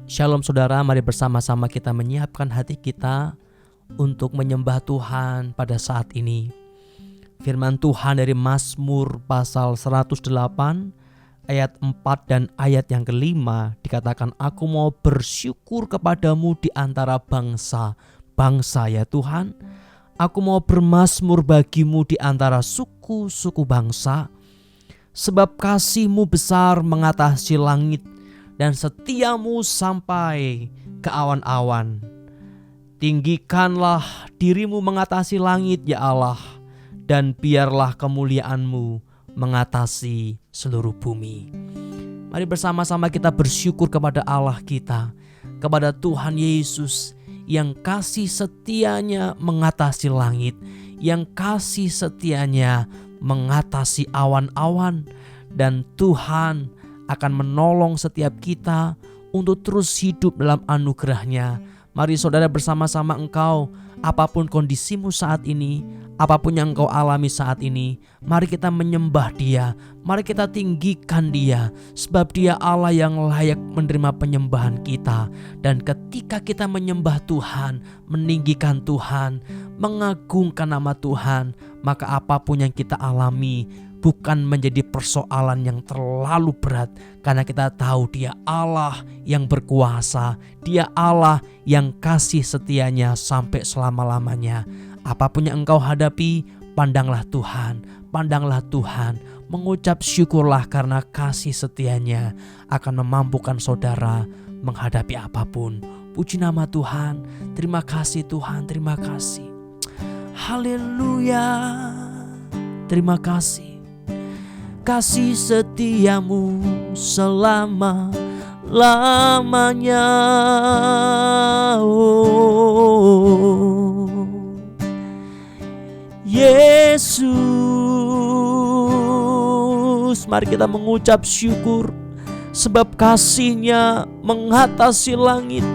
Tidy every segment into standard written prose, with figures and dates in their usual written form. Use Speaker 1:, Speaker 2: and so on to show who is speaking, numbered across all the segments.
Speaker 1: Shalom saudara, mari bersama-sama kita menyiapkan hati kita untuk menyembah Tuhan pada saat ini. Firman Tuhan dari Mazmur pasal 108 ayat 4 dan ayat yang kelima dikatakan, aku mau bersyukur kepadamu di antara bangsa-bangsa ya Tuhan. Aku mau bermazmur bagimu di antara suku-suku bangsa. Sebab kasih-Mu besar mengatasi langit dan setiamu sampai ke awan-awan. Tinggikanlah dirimu mengatasi langit ya Allah, dan biarlah kemuliaan-Mu mengatasi seluruh bumi. Mari bersama-sama kita bersyukur kepada Allah kita, kepada Tuhan Yesus yang kasih setianya mengatasi langit, yang kasih setianya mengatasi awan-awan, dan Tuhan akan menolong setiap kita untuk terus hidup dalam anugerah-Nya. Mari saudara bersama-sama engkau, apapun kondisimu saat ini, apapun yang engkau alami saat ini, mari kita menyembah Dia, mari kita tinggikan Dia, sebab Dia Allah yang layak menerima penyembahan kita. Dan ketika kita menyembah Tuhan, meninggikan Tuhan, mengagungkan nama Tuhan, maka apapun yang kita alami bukan menjadi persoalan yang terlalu berat, karena kita tahu Dia Allah yang berkuasa, Dia Allah yang kasih setianya sampai selama-lamanya. Apapun yang engkau hadapi, pandanglah Tuhan, mengucap syukurlah karena kasih setianya akan memampukan saudara menghadapi apapun. Puji nama Tuhan, terima kasih Tuhan, terima kasih. Haleluya, terima kasih. Kasih setiamu selama-lamanya. Oh, Yesus, mari kita mengucap syukur, sebab kasih-Nya mengatasi langit,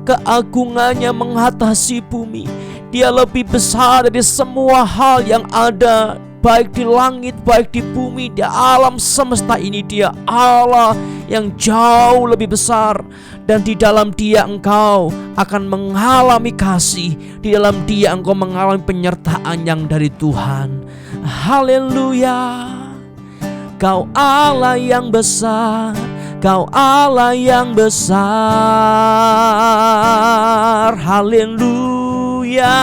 Speaker 1: keagungannya mengatasi bumi. Dia lebih besar dari semua hal yang ada, baik di langit, baik di bumi, di alam semesta ini. Dia Allah yang jauh lebih besar, dan di dalam Dia engkau akan mengalami kasih, di dalam Dia engkau mengalami penyertaan yang dari Tuhan. Haleluya. Kau Allah yang besar, Kau Allah yang besar. Haleluya.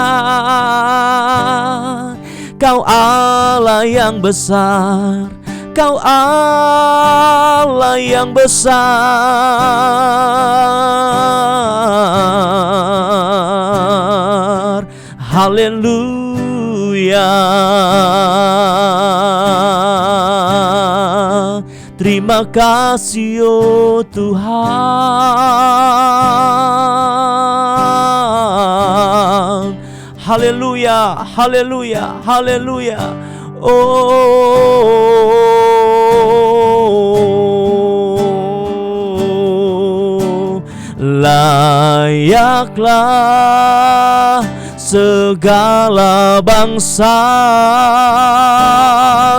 Speaker 1: Kau Allah yang besar, Kau Allah yang besar. Haleluya. Terima kasih oh Tuhan. Haleluya, haleluya, haleluya. Oh, layaklah segala bangsa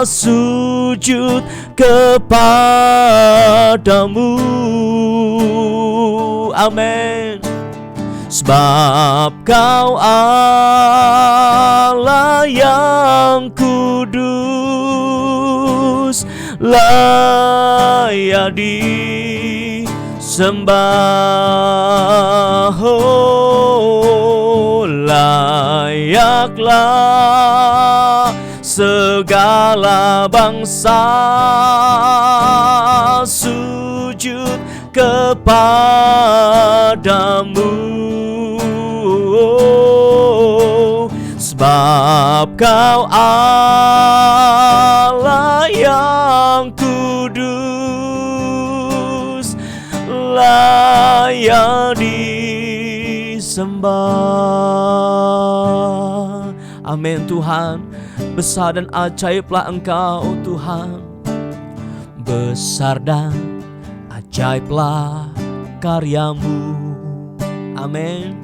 Speaker 1: sujud kepadamu. Amin. Sebab Kau Allah yang kudus, layak disembah. Oh, layaklah segala bangsa sujud kepadamu. Sebab Kau Allah yang kudus, layak disembah. Amin Tuhan. Besar dan ajaiblah Engkau Tuhan, besar dan ajaiblah karya-Mu. Amin.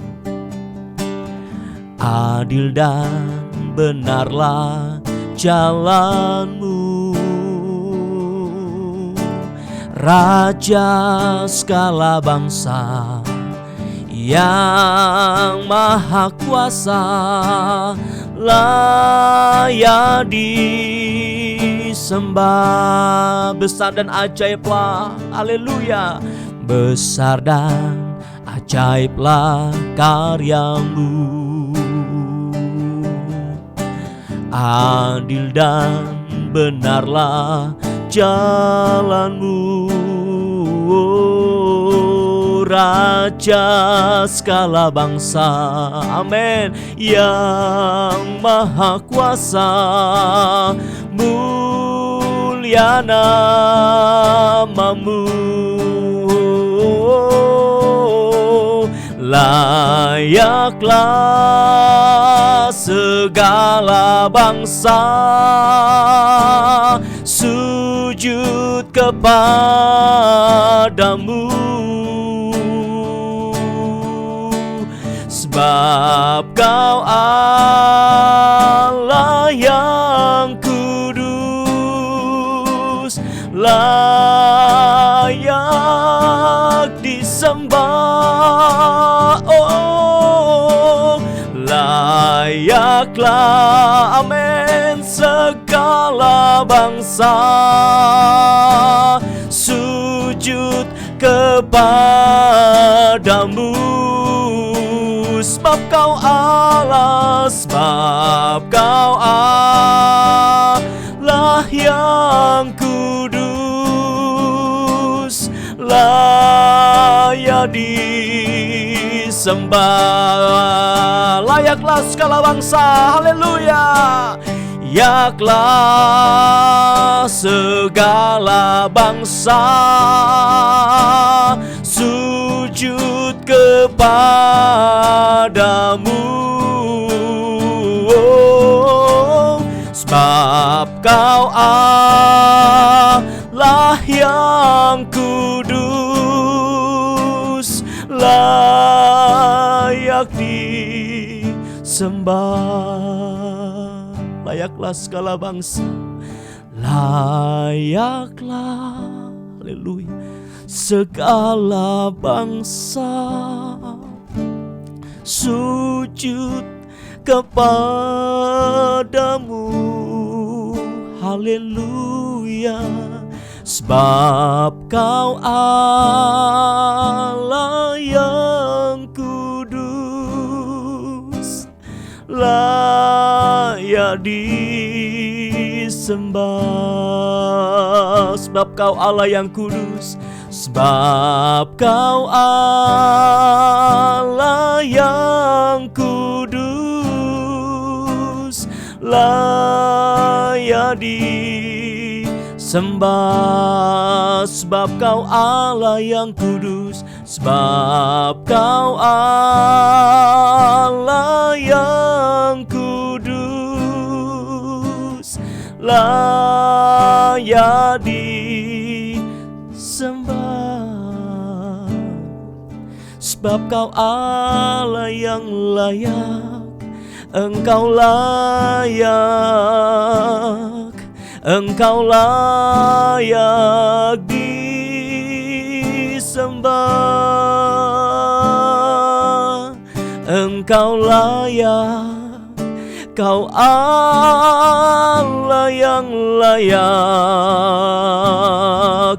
Speaker 1: Adil dan benarlah jalan-Mu, Raja segala bangsa yang maha kuasa, layak disembah. Besar dan ajaiblah, haleluya. Besar dan ajaiblah karyamu, adil dan benarlah jalanmu. Raja segala bangsa, amin, yang maha kuasa, mulia namamu. Layaklah segala bangsa sujud kepadamu, sebab Kau Allah yang kudus, layak disembah. Oh, layaklah, amin, segala bangsa sujud kepadamu, sebab Kau Allah, sebab Kau Allah yang kudus, layak disembah. Layaklah segala bangsa, haleluya. Layaklah segala bangsa sujud kepadamu, oh, sebab Kau Allah yang kudus, layak disembah. Layaklah segala bangsa, layaklah, haleluya, segala bangsa sujud kepadamu, haleluya, sebab Kau Allah yang kudus, layak disembah. Sebab Kau Allah yang kudus, sebab Kau Allah yang kudus, layak disembah. Sebab Kau Allah yang kudus, sebab Kau Allah yang kudus, layak disembah. Sebab Kau Allah yang layak, Engkau layak, Engkau layak disembah. Engkau layak, Kau Allah yang layak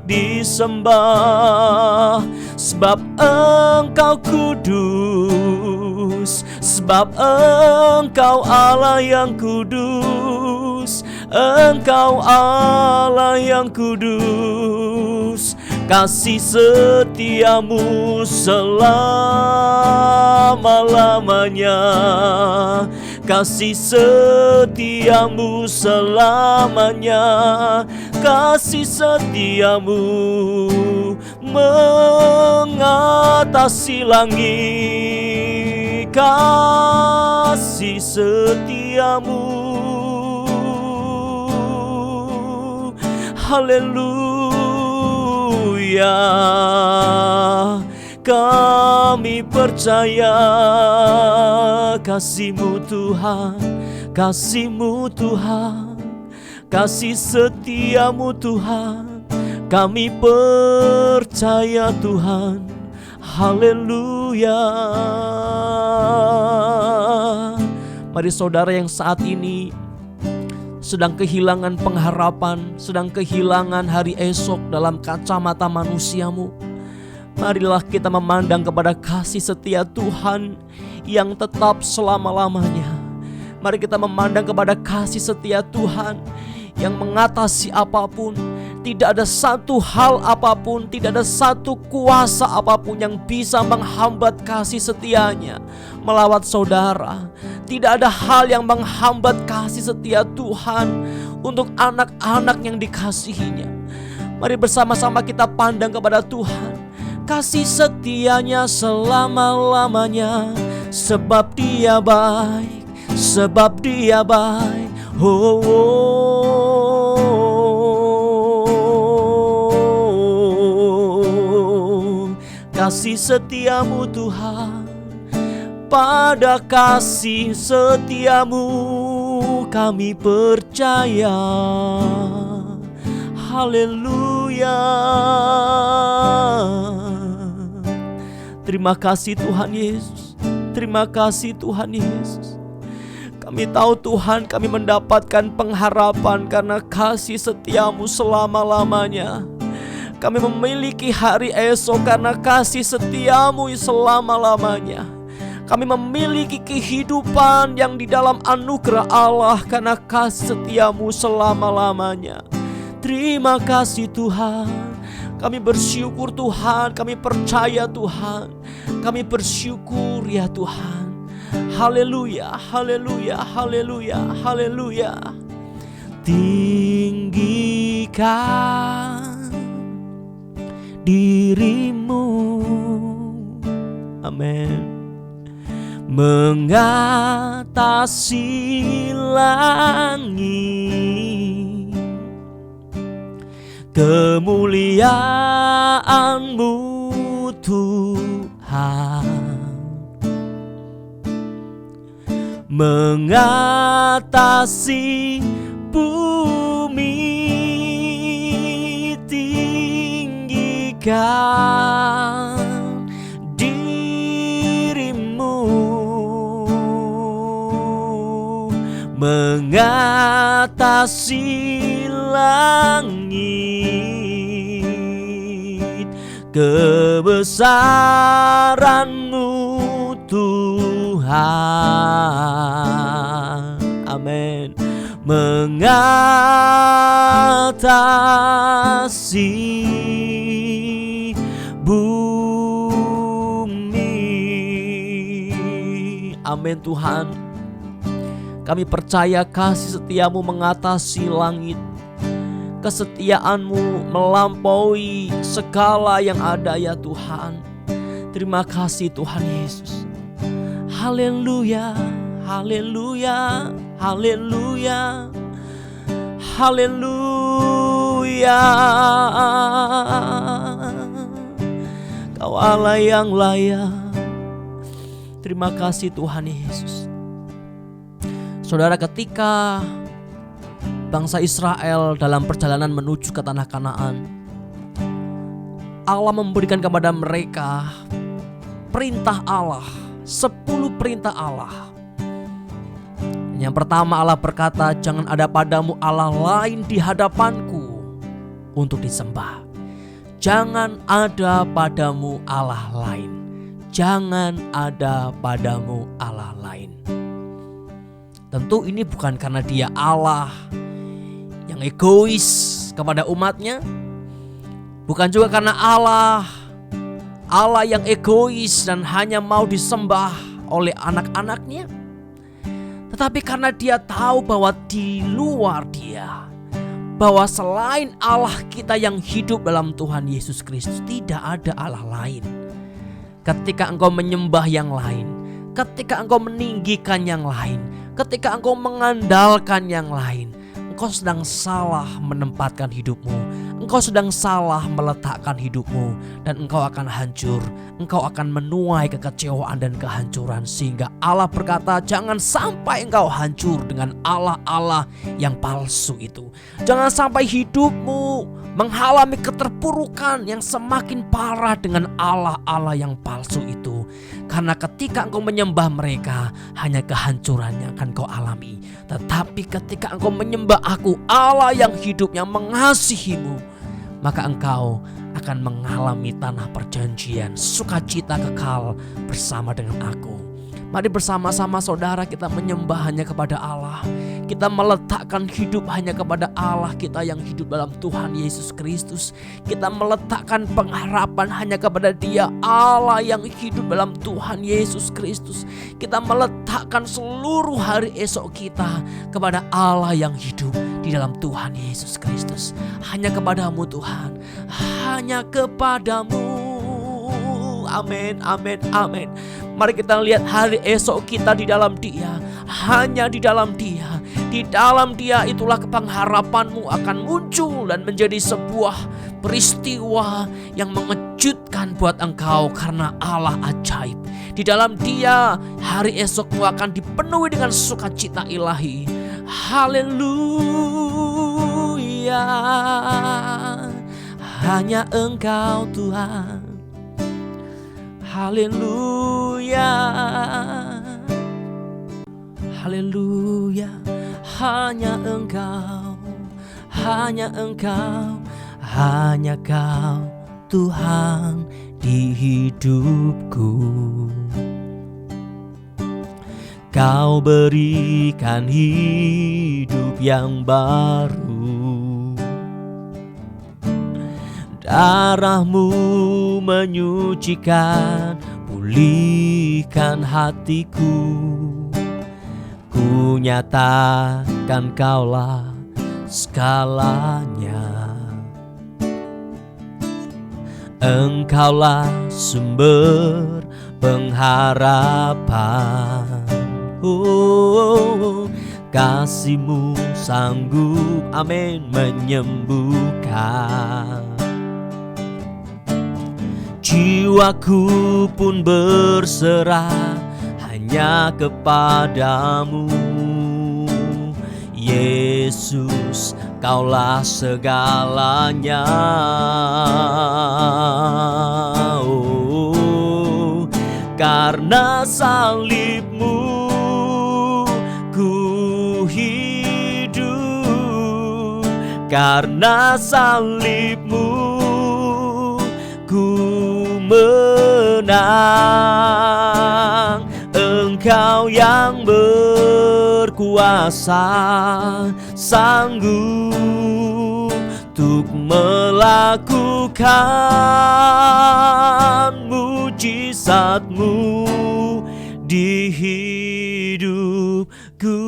Speaker 1: disembah. Sebab Engkau kudus, sebab Engkau Allah yang kudus, Engkau Allah yang kudus. Kasih setiamu selama-lamanya, kasih setiamu selamanya, kasih setiamu mengatasi langit, kasih setiamu, haleluya. Kami percaya kasih-Mu Tuhan, kasih-Mu Tuhan, kasih setiamu Tuhan, Kami percaya Tuhan, haleluya. Mari saudara yang saat ini sedang kehilangan pengharapan, sedang kehilangan hari esok dalam kacamata manusiamu, marilah kita memandang kepada kasih setia Tuhan yang tetap selama-lamanya. Mari kita memandang kepada kasih setia Tuhan yang mengatasi apapun. Tidak ada satu hal apapun, tidak ada satu kuasa apapun yang bisa menghambat kasih setianya melawat saudara. Tidak ada hal yang menghambat kasih setia Tuhan untuk anak-anak yang dikasihinya. Mari bersama-sama kita pandang kepada Tuhan. Kasih setianya selama-lamanya, sebab Dia baik, sebab Dia baik. Oh, kasih setiamu Tuhan, pada kasih setiamu kami percaya. Haleluya. Terima kasih Tuhan Yesus. Terima kasih Tuhan Yesus. Kami tahu Tuhan, kami mendapatkan pengharapan karena kasih setiamu selama-lamanya. Kami memiliki hari esok karena kasih setiamu selama-lamanya. Kami memiliki kehidupan yang di dalam anugerah Allah karena kasih setiamu selama-lamanya. Terima kasih Tuhan. Kami bersyukur Tuhan, kami percaya Tuhan. Kami bersyukur ya Tuhan. Haleluya, haleluya, haleluya, haleluya. Tinggikan dirimu, amin, mengatasi langit. Kemuliaan-Mu Tuhan mengatasi bumi. Tinggikan dirimu, mengatasi langit. Kebesaran-Mu Tuhan, amin, mengatasi bumi. Amin Tuhan. Kami percaya kasih setiamu mengatasi langit. Kesetiaan-Mu melampaui segala yang ada ya Tuhan. Terima kasih Tuhan Yesus. Haleluya, haleluya, haleluya, haleluya. Kau Allah yang layak. Terima kasih Tuhan Yesus. Saudara, ketika bangsa Israel dalam perjalanan menuju ke tanah Kanaan, Allah memberikan kepada mereka perintah Allah, 10 perintah Allah. Yang pertama, Allah berkata, jangan ada padamu Allah lain di hadapanku untuk disembah. Jangan ada padamu Allah lain. Jangan ada padamu Allah lain. Tentu ini bukan karena Dia Allah yang egois kepada umatnya. Bukan juga karena Allah yang egois dan hanya mau disembah oleh anak-anaknya. Tetapi karena Dia tahu bahwa di luar Dia, bahwa selain Allah kita yang hidup dalam Tuhan Yesus Kristus, tidak ada Allah lain. Ketika engkau menyembah yang lain, ketika engkau meninggikan yang lain, ketika engkau mengandalkan yang lain, engkau sedang salah menempatkan hidupmu. Engkau sedang salah meletakkan hidupmu. Dan engkau akan hancur. Engkau akan menuai kekecewaan dan kehancuran. Sehingga Allah berkata, jangan sampai engkau hancur dengan Allah-Allah yang palsu itu. Jangan sampai hidupmu mengalami keterpurukan yang semakin parah dengan Allah-Allah yang palsu itu. Karena ketika engkau menyembah mereka, hanya kehancuran yang akan kau alami. Tetapi ketika engkau menyembah Aku, Allah yang hidup, yang mengasihimu, maka engkau akan mengalami tanah perjanjian, sukacita kekal bersama dengan Aku. Mari bersama-sama saudara kita menyembah hanya kepada Allah. Kita meletakkan hidup hanya kepada Allah kita yang hidup dalam Tuhan Yesus Kristus. Kita meletakkan pengharapan hanya kepada Dia, Allah yang hidup dalam Tuhan Yesus Kristus. Kita meletakkan seluruh hari esok kita kepada Allah yang hidup di dalam Tuhan Yesus Kristus. Hanya kepadamu Tuhan, hanya kepadamu. Amin, amin, amin. Mari kita lihat hari esok kita di dalam Dia, hanya di dalam Dia. Di dalam Dia itulah pengharapanmu akan muncul dan menjadi sebuah peristiwa yang mengejutkan buat engkau karena Allah ajaib. Di dalam Dia hari esokmu akan dipenuhi dengan sukacita ilahi. Haleluya, hanya Engkau Tuhan. Haleluya, haleluya, hanya Engkau, hanya Engkau, hanya Kau Tuhan di hidupku. Kau berikan hidup yang baru, darah-Mu menyucikan, pulihkan hatiku. Ku nyatakan Kaulah segalanya. Engkaulah sumber pengharapan. Oh, kasih-Mu sanggup, amin, menyembuhkan. Jiwaku pun berserah hanya kepadamu. Yesus, Kaulah segalanya. Oh, karena salib-Mu ku hidup, karena salib-Mu ku menang. Engkau yang berkuasa, sanggup untuk melakukan mujizat-Mu di hidupku.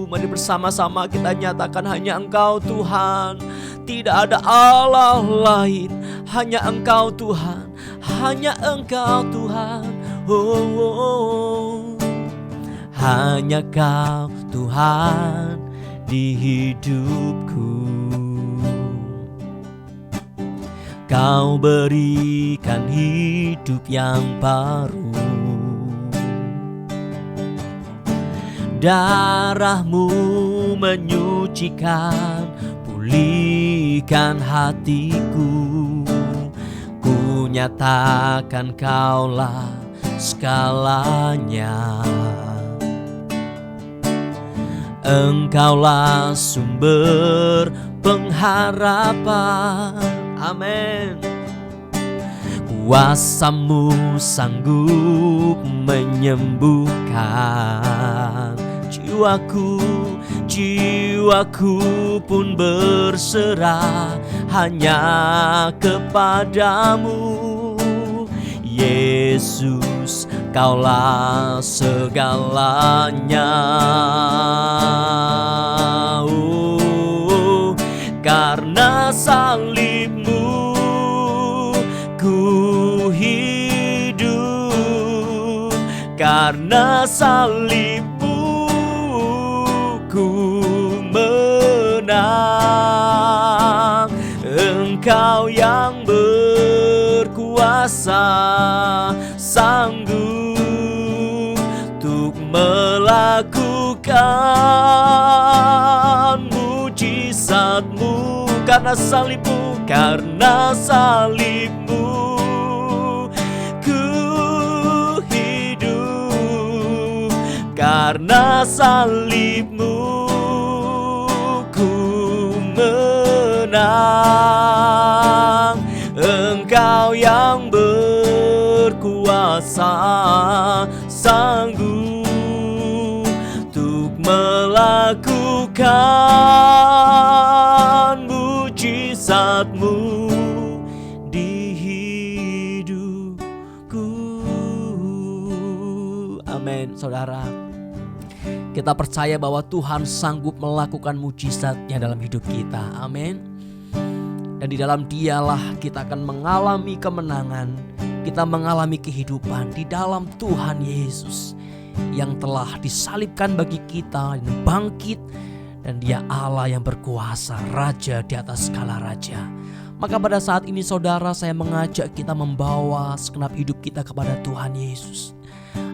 Speaker 1: Mari bersama-sama kita nyatakan hanya Engkau Tuhan. Tidak ada Allah lain, hanya Engkau Tuhan, hanya Engkau Tuhan. Oh, oh, oh. Hanya Kau Tuhan di hidupku. Kau berikan hidup yang baru, darah-Mu menyucikan, pulihkan hatiku. Ku nyatakan Kaulah segalanya. Engkaulah sumber pengharapan. Amin. Kuasa-Mu sanggup menyembuhkan. Jiwaku pun berserah hanya kepadamu. Yesus, Kaulah segalanya. Oh, karena salib-Mu ku hidup, karena salib-Mu ku menang. Engkau yang berkuasa, sanggup untuk melakukan mujizat mujizatmu, karena salibmu, karena salibmu ku hidup, karena salibmu ku menang. Engkau yang berkuasa, sanggup untuk melakukan mujizatmu di hidupku. Amin. Saudara, kita percaya bahwa Tuhan sanggup melakukan mujizatnya dalam hidup kita. Amin. Dan di dalam Dialah kita akan mengalami kemenangan, kita mengalami kehidupan di dalam Tuhan Yesus yang telah disalibkan bagi kita dan bangkit, dan Dia Allah yang berkuasa, Raja di atas segala raja. Maka pada saat ini saudara, saya mengajak kita membawa segenap hidup kita kepada Tuhan Yesus.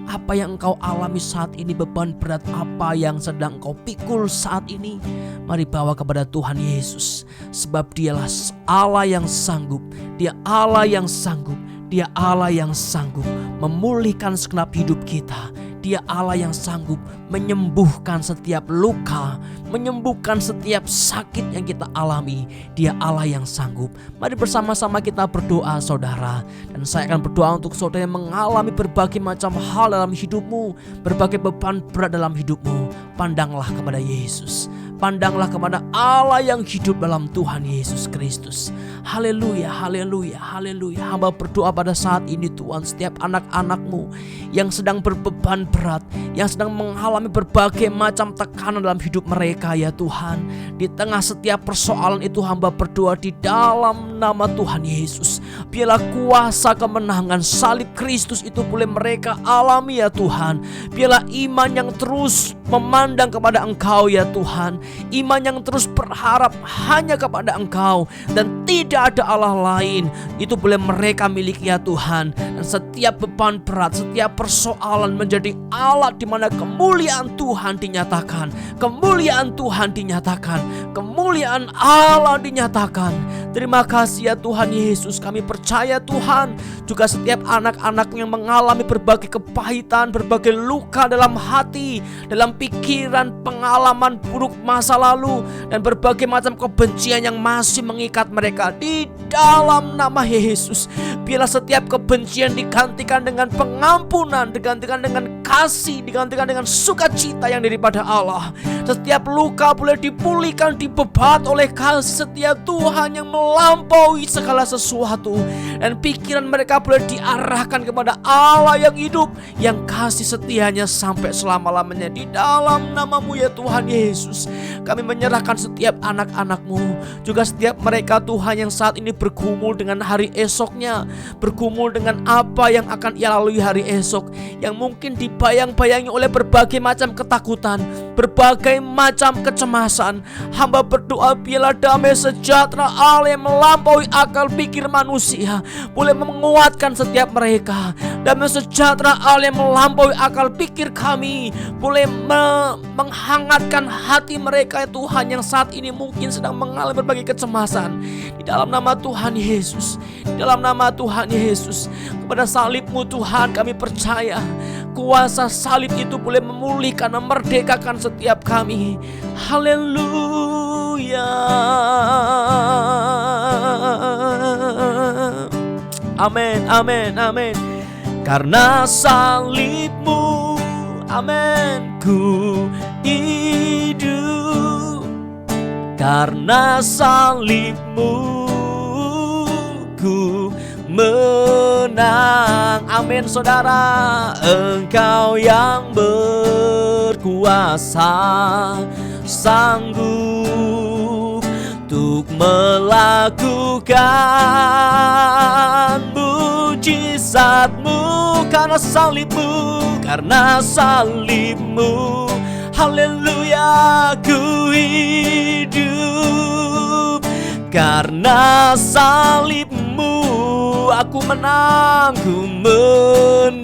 Speaker 1: Apa yang engkau alami saat ini, beban berat apa yang sedang engkau pikul saat ini, mari bawa kepada Tuhan Yesus. Sebab Dialah Allah yang sanggup, Dia Allah yang sanggup, Dia Allah yang sanggup memulihkan segenap hidup kita. Dia Allah yang sanggup menyembuhkan setiap luka, menyembuhkan setiap sakit yang kita alami. Dia Allah yang sanggup. Mari bersama-sama kita berdoa saudara. Dan saya akan berdoa untuk saudara yang mengalami berbagai macam hal dalam hidupmu, berbagai beban berat dalam hidupmu. Pandanglah kepada Yesus. Pandanglah kepada Allah yang hidup dalam Tuhan Yesus Kristus. Haleluya, haleluya, haleluya. Hamba berdoa pada saat ini Tuhan, setiap anak-anak-Mu yang sedang berbeban berat, yang sedang mengalami berbagai macam tekanan dalam hidup mereka ya Tuhan. Di tengah setiap persoalan itu hamba berdoa di dalam nama Tuhan Yesus. Biarlah kuasa kemenangan salib Kristus itu boleh mereka alami ya Tuhan. Biarlah iman yang terus memandang kepada Engkau ya Tuhan. Iman yang terus berharap hanya kepada Engkau dan tidak ada Allah lain, itu boleh mereka miliki ya Tuhan. Dan setiap beban berat, setiap persoalan menjadi alat di mana kemuliaan Tuhan dinyatakan, kemuliaan Tuhan dinyatakan, kemuliaan Allah dinyatakan. Terima kasih ya Tuhan Yesus. Kami percaya Tuhan, juga setiap anak-anak yang mengalami berbagai kepahitan, berbagai luka dalam hati, dalam pikiran, pengalaman buruk masa lalu, dan berbagai macam kebencian yang masih mengikat mereka, di dalam nama Yesus, biarlah setiap kebencian digantikan dengan pengampunan, digantikan dengan kasih, digantikan dengan sukacita yang daripada Allah. Setiap luka boleh dipulihkan, dibebat oleh kasih setia Tuhan yang melampaui segala sesuatu. Dan pikiran mereka boleh diarahkan kepada Allah yang hidup, yang kasih setianya sampai selama-lamanya. Di dalam nama-Mu ya Tuhan Yesus, kami menyerahkan setiap anak-anak-Mu, juga setiap mereka Tuhan yang saat ini bergumul dengan hari esoknya, bergumul dengan apa yang akan ia lalui hari esok, yang mungkin dibayang-bayangi oleh berbagai macam ketakutan, berbagai macam kecemasan. Hamba berdoa biarlah damai sejahtera Allah yang melampaui akal pikir manusia boleh menguatkan setiap mereka. Damai sejahtera Allah yang melampaui akal pikir kami boleh menghangatkan hati mereka Tuhan yang saat ini mungkin sedang mengalami berbagai kecemasan. Di dalam nama Tuhan Yesus, di dalam nama Tuhan Yesus, kepada salib-Mu Tuhan kami percaya kuasa salib itu boleh memulihkan, memerdekakan setiap kami. Haleluya. Amin, amin, amin. Karena salib-Mu, amin, ku hidup. Karena salib-Mu ku menang. Amin saudara. Engkau yang berkuasa, sanggup untuk melakukan mujizat-Mu, karena salib-Mu, karena salib-Mu. Haleluya, ku hidup. Karena salib-Mu aku menang, ku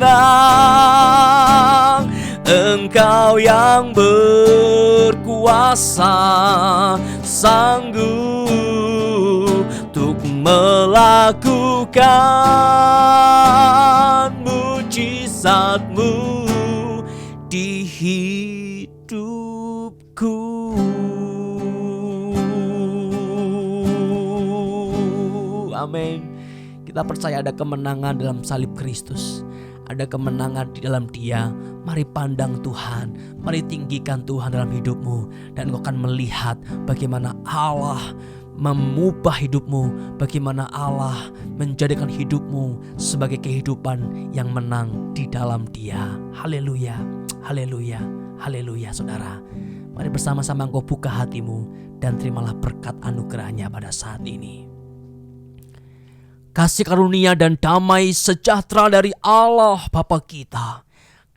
Speaker 1: menang. Engkau yang berkuasa, sanggup untuk melakukan mujizat-Mu di hidupku. Amin. Kita percaya ada kemenangan dalam salib Kristus. Ada kemenangan di dalam Dia. Mari pandang Tuhan, mari tinggikan Tuhan dalam hidupmu, dan engkau akan melihat bagaimana Allah mengubah hidupmu, bagaimana Allah menjadikan hidupmu sebagai kehidupan yang menang di dalam Dia. Haleluya, haleluya, haleluya. Saudara, mari bersama-sama engkau buka hatimu dan terimalah berkat anugerahnya pada saat ini. Kasih karunia dan damai sejahtera dari Allah Bapa kita,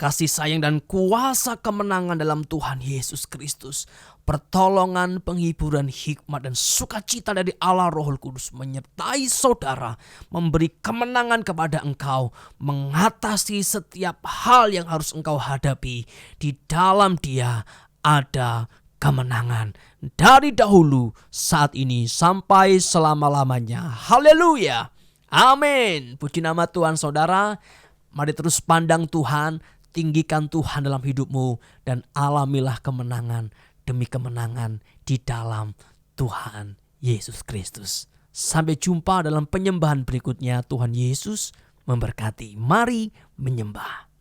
Speaker 1: kasih sayang dan kuasa kemenangan dalam Tuhan Yesus Kristus, pertolongan, penghiburan, hikmat dan sukacita dari Allah Roh Kudus menyertai saudara, memberi kemenangan kepada engkau, mengatasi setiap hal yang harus engkau hadapi. Di dalam Dia ada kemenangan dari dahulu, saat ini, sampai selama-lamanya. Haleluya. Amin. Puji nama Tuhan saudara. Mari terus pandang Tuhan, tinggikan Tuhan dalam hidupmu, dan alamilah kemenangan demi kemenangan di dalam Tuhan Yesus Kristus. Sampai jumpa dalam penyembahan berikutnya. Tuhan Yesus memberkati. Mari menyembah.